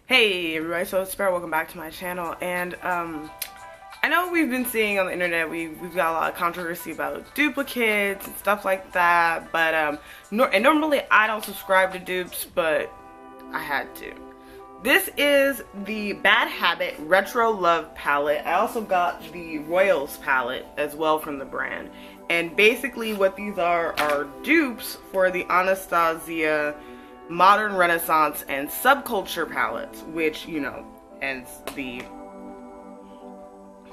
Hey everybody, so it's SoIt'sSparrow, welcome back to my channel. And I know we've been seeing on the internet, we've got a lot of controversy about duplicates and stuff like that, but normally I don't subscribe to dupes, but I had to. This is the Bad Habit Retro Love palette. I also got the Royals palette as well from the brand. And basically what these are dupes for the Anastasia Modern Renaissance and Subculture palettes, which, you know, ends the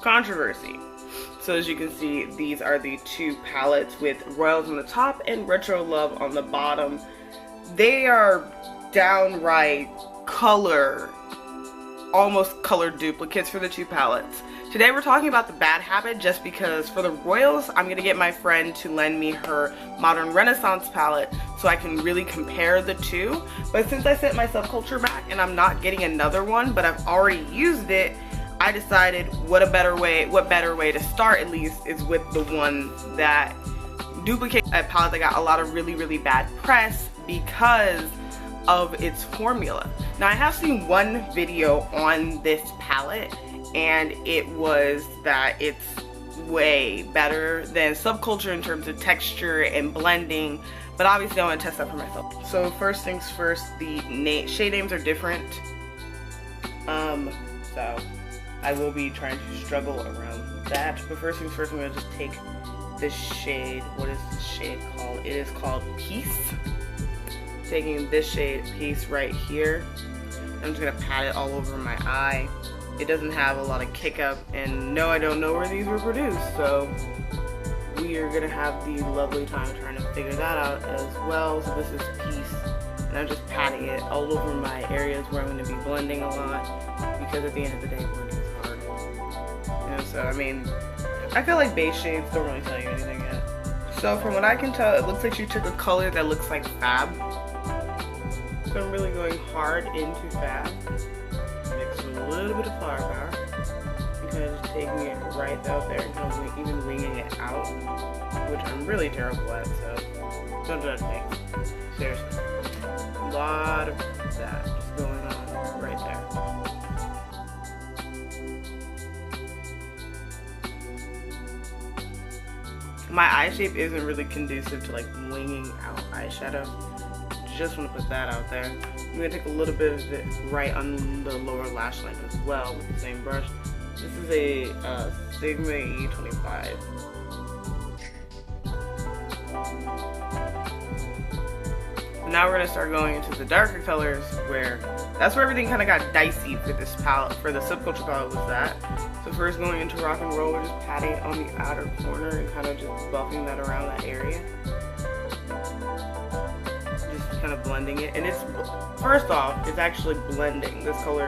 controversy. So as you can see, these are the two palettes with Royals on the top and Retro Love on the bottom. They are downright almost color duplicates for the two palettes. Today we're talking about the Bad Habit just because for the Royals, I'm going to get my friend to lend me her Modern Renaissance palette so I can really compare the two. But since I sent my Subculture back and I'm not getting another one, but I've already used it, I decided what better way to start at least is with the one that duplicates a palette that got a lot of really bad press because of its formula. Now I have seen one video on this palette and it was that it's way better than Subculture in terms of texture and blending, but obviously I want to test that for myself. So first things first, the shade names are different, so I will be trying to struggle around that. But first things first, I'm going to just take this shade. What is this shade called? It is called Peace. Taking this shade Peace right here, I'm just going to pat it all over my eye. It doesn't have a lot of kick up, and no, I don't know where these were produced, so we are gonna have the lovely time trying to figure that out as well. So this is Peace, and I'm just patting it all over my areas where I'm gonna be blending a lot, because at the end of the day, blending is hard. You know, so I mean, I feel like base shades don't really tell you anything yet. So from what I can tell, it looks like you took a color that looks like Fab. So I'm really going hard into Fab. Mix a little bit of flower power. I'm kind of just taking it right out there and kind of even winging it out, which I'm really terrible at, so don't judge me. Seriously. A lot of that just going on right there. My eye shape isn't really conducive to like winging out eyeshadow. Just want to put that out there. I'm going to take a little bit of it right on the lower lash line as well with the same brush. This is a Sigma E25. Now we're going to start going into the darker colors, where that's where everything kind of got dicey for this palette, for the Subculture palette was that. So first going into Rock and Roll, we're just patting it on the outer corner and kind of just buffing that around that area. Kind of blending it, and it's first off, it's actually blending. This color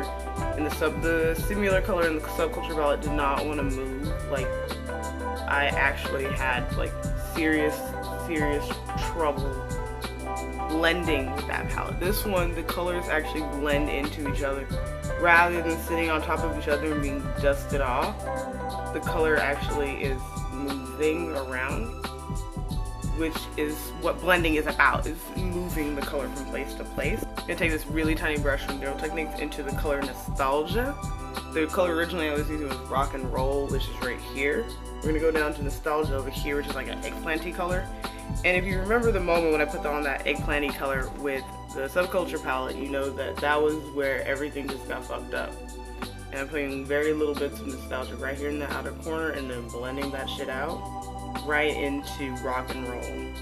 and the similar color in the Subculture palette did not want to move. Like I actually had like serious trouble blending with that palette. This one, the colors actually blend into each other rather than sitting on top of each other and being dusted off. The color actually is moving around, which is what blending is about, is moving the color from place to place. I'm gonna take this really tiny brush from Dupe Techniques into the color Nostalgia. The color originally I was using was Rock and Roll, which is right here. We're gonna go down to Nostalgia over here, which is like an eggplanty color. And if you remember the moment when I put on that eggplanty color with the Subculture palette, you know that that was where everything just got fucked up. And I'm putting very little bits of Nostalgia right here in the outer corner and then blending that shit out right into Rock and Roll.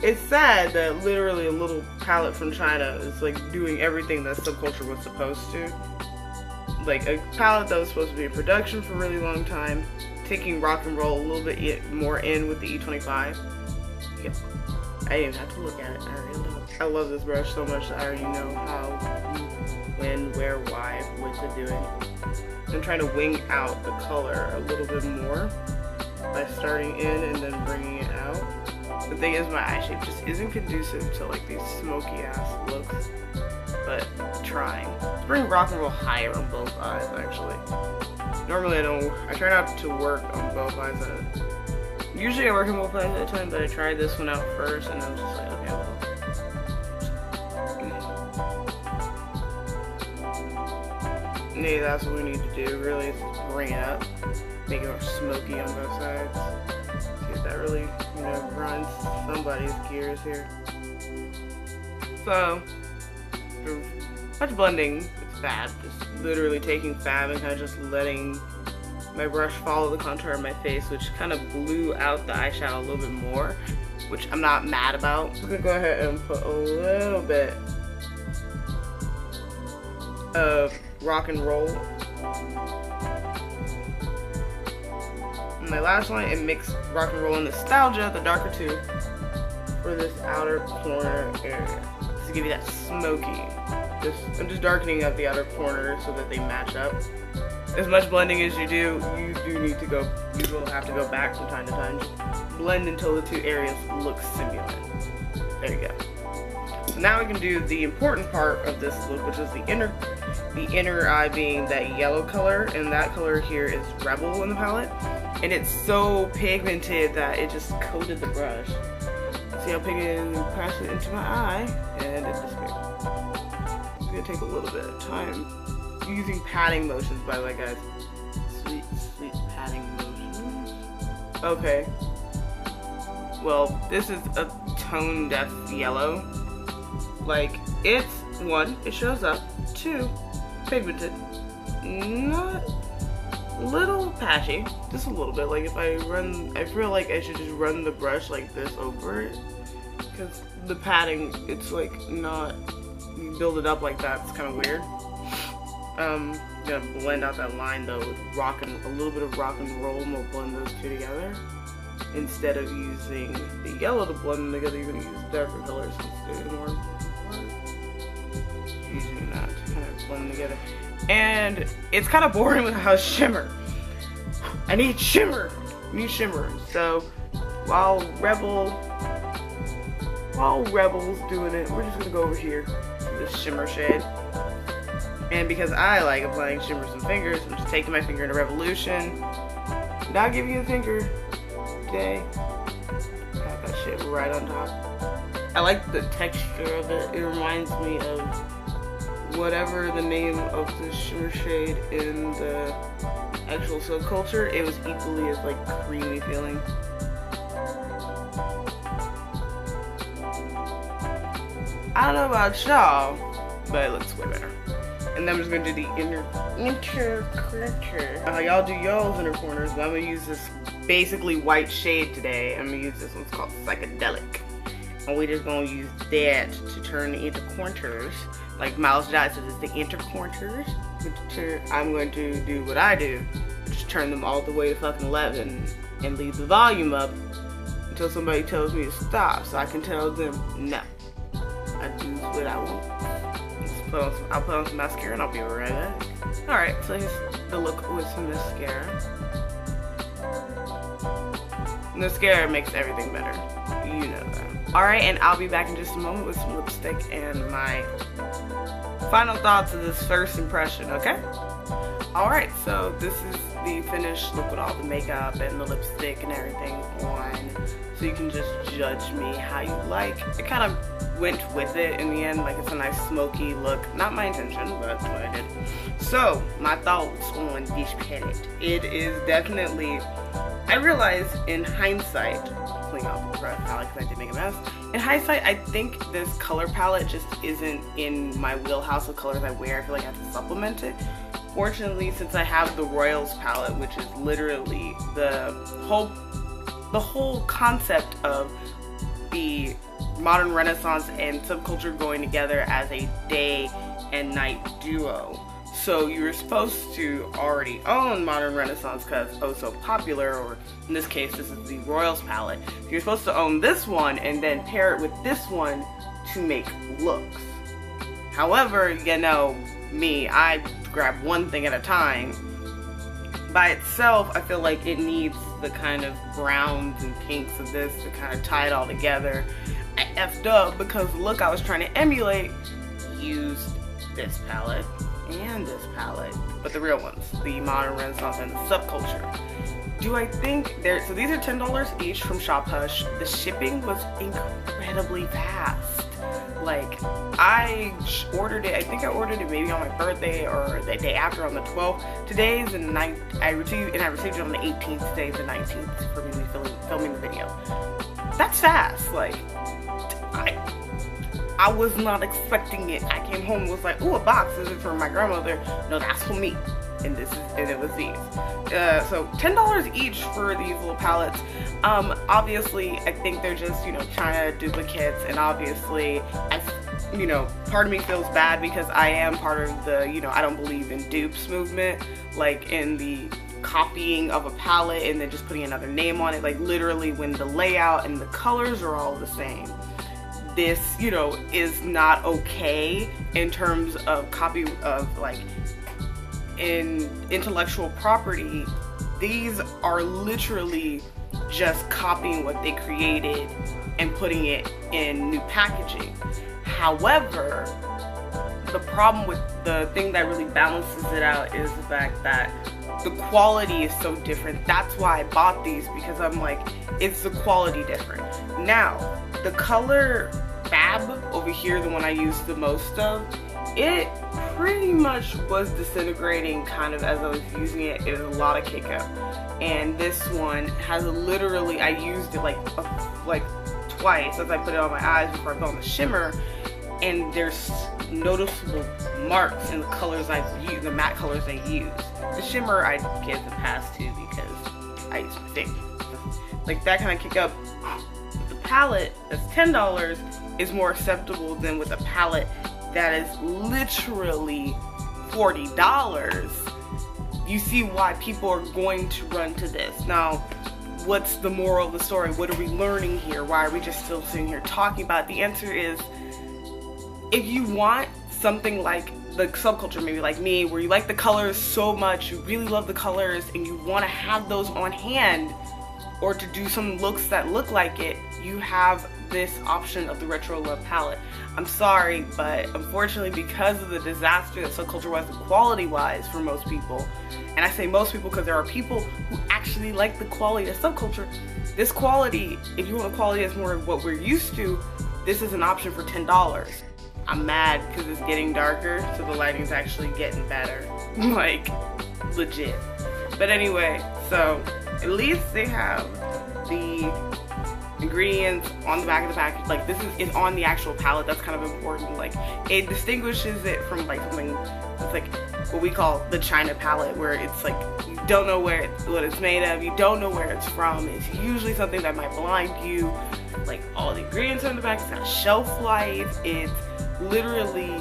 It's sad that literally a little palette from China is like doing everything that Subculture was supposed to. Like a palette that was supposed to be in production for a really long time, taking Rock and Roll a little bit more in with the E25. Yep. I didn't even have to look at it. I already know. I love this brush so much that I already know how, when, where, why, what to do it. I'm trying to wing out the color a little bit more by starting in and then bringing it out. The thing is, my eye shape just isn't conducive to like these smoky ass looks, but trying. Let's bring Rock and Roll higher on both eyes actually. Normally I try not to work on both eyes. Usually I work on both eyes at a time, but I tried this one out first and I was just like, okay, well, maybe that's what we need to do, really, is just bring it up. Make it more smoky on both sides. See if that really, you know, grinds somebody's gears here. So, much blending, it's fab. Just literally taking fab and kind of just letting my brush follow the contour of my face, which kind of blew out the eyeshadow a little bit more, which I'm not mad about. I'm gonna go ahead and put a little bit of rock and roll. And my last one, it mixed rock and roll and nostalgia, the darker two, for this outer corner area. To give you that smoky. I'm just darkening up the outer corners so that they match up. As much blending as you do need to go, you will have to go back from time to time. Just blend until the two areas look similar. There you go. So now we can do the important part of this look, which is the inner eye being that yellow color, and that color here is Rebel in the palette. And it's so pigmented that it just coated the brush. See how pigmented, press it into my eye, and it disappeared. It's gonna take a little bit of time. Using patting motions, by the way, guys. Sweet, sweet patting motions. Okay. Well, this is a tone deaf yellow. Like, it's, one, it shows up. Two, pigmented. Not little patchy. Just a little bit. Like, if I feel like I should just run the brush like this over it. Because the padding, it's like not, you build it up like that, it's kind of weird. I'm gonna blend out that line though with a little bit of rock and roll, and we'll blend those two together. Instead of using the yellow to blend them together, you're gonna use darker colors instead of more. Using that to kind of blend them together. And it's kind of boring without shimmer. I need shimmer. So while Rebel's doing it, we're just gonna go over here to this shimmer shade. And because I like applying shimmers and fingers, I'm just taking my finger into Revolution. Not giving you a finger today. Got that shit right on top. I like the texture of it. It reminds me of whatever the name of the shimmer shade in the actual Subculture. It was equally as like creamy feeling. I don't know about y'all, but it looks way better. And then I'm just gonna do the inner corner. Y'all do y'all's inner corners, but I'm gonna use this basically white shade today. I'm gonna use this one, it's called Psychedelic. And we're just gonna use that to turn the inner corners. Like Miles Jai says, it's the inner corners. I'm going to do what I do, just turn them all the way to fucking 11 and leave the volume up until somebody tells me to stop, so I can tell them no. I do what I want. I'll put on some mascara and I'll be right back. Alright, so here's the look with some mascara. Mascara makes everything better. You know that. Alright, and I'll be back in just a moment with some lipstick and my final thoughts of this first impression, okay? Alright, so this is the finished look with all the makeup and the lipstick and everything on. So you can just judge me how you like. It kind of went with it in the end, like it's a nice smoky look. Not my intention, but that's what I did. So, my thoughts on this palette. It is definitely, I realize in hindsight, clean off the palette because I did make a mess. In hindsight, I think this color palette just isn't in my wheelhouse of colors I wear. I feel like I have to supplement it. Fortunately, since I have the Royals palette, which is literally the whole concept of the modern Renaissance and subculture going together as a day and night duo. So you're supposed to already own modern Renaissance because it's oh so popular, or in this case this is the Royals palette. So you're supposed to own this one and then pair it with this one to make looks. However, you know me, I grab one thing at a time. By itself, I feel like it needs the kind of browns and pinks of this to kind of tie it all together. I effed up because the look I was trying to emulate used this palette and this palette, but the real ones, the modern Renaissance and the subculture. Do I think so these are $10 each from Shop Hush. The shipping was incredibly fast. Like, I ordered it, I think I ordered it maybe on my birthday or the day after on the 12th. Today is the 9th, I received it on the 18th, today is the 19th for me filming the video. That's fast. Like, I was not expecting it. I came home and was like, ooh, a box. Is it for my grandmother? No, that's for me. And it was these. So $10 each for these little palettes. Obviously, I think they're just, you know, China duplicates, and obviously, you know, part of me feels bad because I am part of the, you know, I don't believe in dupes movement, like in the copying of a palette and then just putting another name on it. Like, literally, when the layout and the colors are all the same, this, you know, is not okay in terms of copy of, like, in intellectual property. These are literally just copying what they created and putting it in new packaging. However, the problem with the thing that really balances it out is the fact that the quality is so different. That's why I bought these, because I'm like, it's the quality different. Now, the color Fab over here, the one I use the most of, it pretty much was disintegrating kind of as I was using it. It was a lot of kick up. And this one has literally, I used it like twice as I put it on my eyes before I put on the shimmer, and there's noticeable marks in the colors I've used, the matte colors I use. The shimmer I give the pass to because I use my thing. Like, that kind of kick up. The palette that's $10 is more acceptable than with a palette that is literally $40. You see why people are going to run to this. Now, what's the moral of the story? What are we learning here? Why are we just still sitting here talking about it? The answer is, if you want something like the Subculture, maybe like me, where you like the colors so much, you really love the colors, and you want to have those on hand, or to do some looks that look like it, you have this option of the Retro Love palette. I'm sorry, but unfortunately, because of the disaster that Subculture was quality-wise for most people, and I say most people because there are people who actually like the quality of Subculture, this quality, if you want a quality that's more of what we're used to, this is an option for $10. I'm mad because it's getting darker, so the lighting's actually getting better. Like, legit. But anyway, so at least they have the ingredients on the back of the package. Like, this is on the actual palette. That's kind of important. Like, it distinguishes it from like something that's like what we call the China palette, where it's like you don't know what it's made of, you don't know where it's from. It's usually something that might blind you. Like, all the ingredients on the back, it's got shelf life, it's literally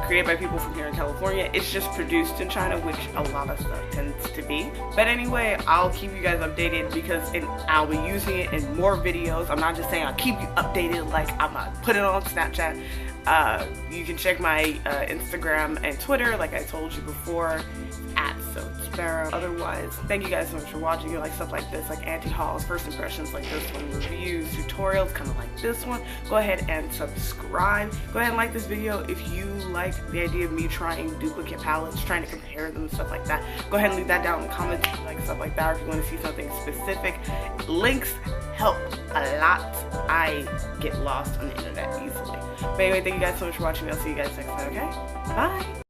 created by people from here in California. It's just produced in China, which a lot of stuff tends to be. But anyway, I'll keep you guys updated because I'll be using it in more videos. I'm not just saying I'll keep you updated, like I'm gonna put it on Snapchat. You can check my Instagram and Twitter, like I told you before, at SoIt'sSparrow. Otherwise, thank you guys so much for watching. You like stuff like this, like anti-hauls, first impressions like this one, reviews, tutorials, kind of like this one. Go ahead and subscribe. Go ahead and like this video if you like the idea of me trying duplicate palettes, trying to compare them and stuff like that. Go ahead and leave that down in the comments if you like stuff like that, or if you want to see something specific. Links help a lot. I get lost on the internet easily. But anyway, thank you guys so much for watching. I'll see you guys next time, okay? Bye!